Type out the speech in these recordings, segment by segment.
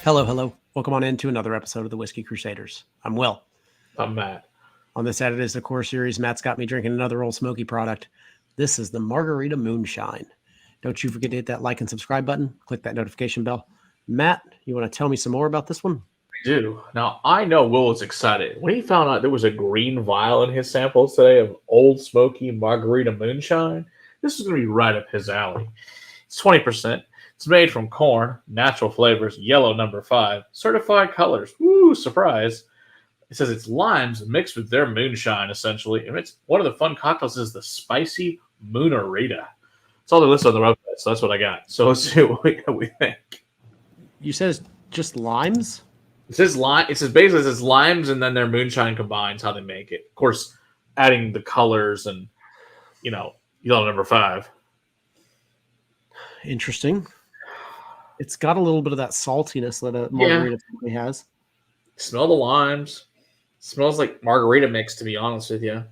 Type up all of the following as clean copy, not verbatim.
Hello, hello. Welcome on into another episode of the Whiskey Crusaders. I'm Will. I'm Matt. On this Edit is the Core series, Matt's got me drinking another Ole Smoky product. This is the Margarita Moonshine. Don't you forget to hit that like and subscribe button. Click that notification bell. Matt, you want to tell me some more about this one? I do. Now, I know Will was excited when he found out there was a green vial in his samples today of Ole Smoky Margarita Moonshine. This is going to be right up his alley. It's 20%. It's made from corn, natural flavors, yellow number 5, certified colors. Woo, surprise. It says it's limes mixed with their moonshine, essentially. And it's one of the fun cocktails is the spicy Moonrita. It's all they listed on the website, so that's what I got. So let's see what we think. You said it's just limes? It says lime. It says basically it says limes and then their moonshine combines how they make it. Of course, adding the colors and yellow number 5. Interesting. It's got a little bit of that saltiness that a margarita typically has. Smell the limes. Smells like margarita mix, to be honest with you.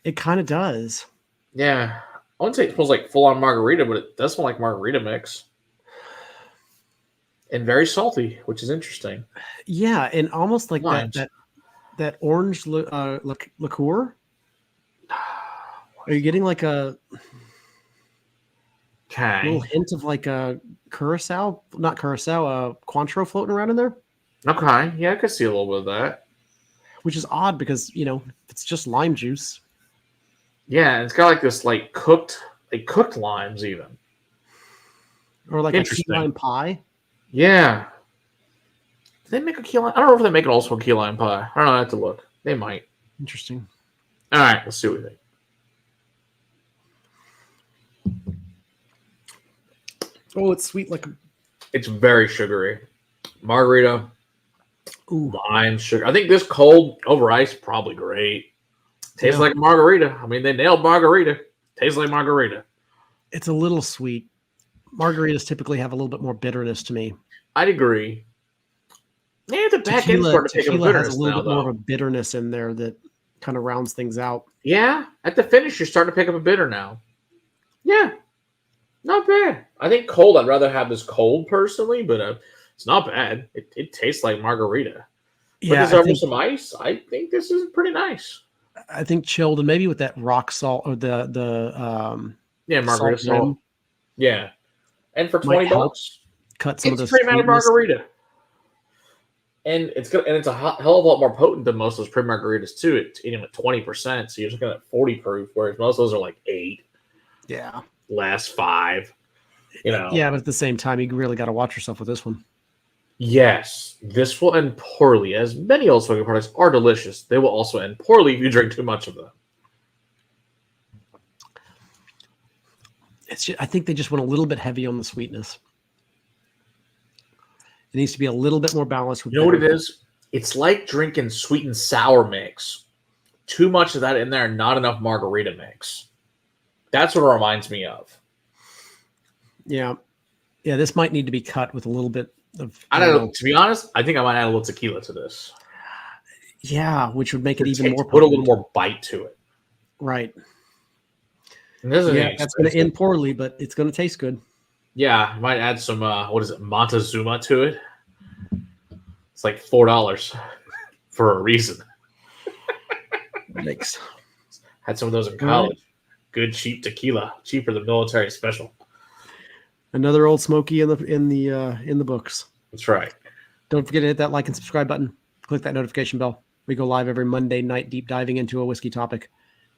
It kind of does. Yeah. I wouldn't say it smells like full-on margarita, but it does smell like margarita mix. And very salty, which is interesting. Yeah, and almost like limes. that orange liqueur. Are you getting like a little hint of like a Courau Cointreau floating around in there? Okay, yeah, I could see a little bit of that. Which is odd because, it's just lime juice. Yeah, it's got like this cooked limes even. Or like a key lime pie. Yeah. Did they make a key lime? I don't know if they make it also a key lime pie. I don't know, I have to look. They might. Interesting. All right, let's see what we think. Oh, it's sweet It's very sugary. Margarita. Ooh. Lime, sugar. I think this cold over ice probably great. Tastes like margarita. I mean, they nailed margarita. Tastes like margarita. It's a little sweet. Margaritas typically have a little bit more bitterness to me. I'd agree. Yeah, the back end started to pick up bitterness has a little now, bit more of a bitterness in there that kind of rounds things out. Yeah, at the finish, you're starting to pick up a bitter now. Yeah, not bad. I think cold, I'd rather have this cold personally, but it's not bad. It tastes like margarita. Yeah, Put this over some ice. I think this is pretty nice. I think chilled and maybe with that rock salt or the margarita salt. Yeah, and for $20, cut some of the pre-made margarita. And it's good, and it's a hell of a lot more potent than most of those pre-margaritas too. It's eating at 20%, so you're looking at 40 proof, whereas most of those are like 8. Yeah, last 5. Yeah, but at the same time, you really got to watch yourself with this one. Yes, this will end poorly, as many Ole Smoky products are delicious. They will also end poorly if you drink too much of them. I think they just went a little bit heavy on the sweetness. It needs to be a little bit more balanced. You know what it is? It's like drinking sweet and sour mix. Too much of that in there, not enough margarita mix. That's what it reminds me of. Yeah. Yeah, this might need to be cut with a little bit of... I don't know. To be honest, I think I might add a little tequila to this. Yeah, which would make it even more... Put a little more bite to it. Right. And this that's going to end poorly, but it's going to taste good. Yeah, I might add some, Montezuma to it. It's like $4 for a reason. Thanks. Had some of those in college. Right. Good cheap tequila, cheaper than military special. Another Ole Smoky in the books. That's right. Don't forget to hit that like and subscribe button. Click that notification bell. We go live every Monday night, deep diving into a whiskey topic.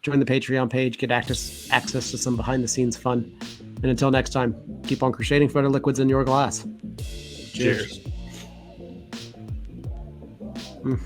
Join the Patreon page, get access to some behind-the-scenes fun. And until next time, keep on crusading for better liquids in your glass. Cheers. Mm.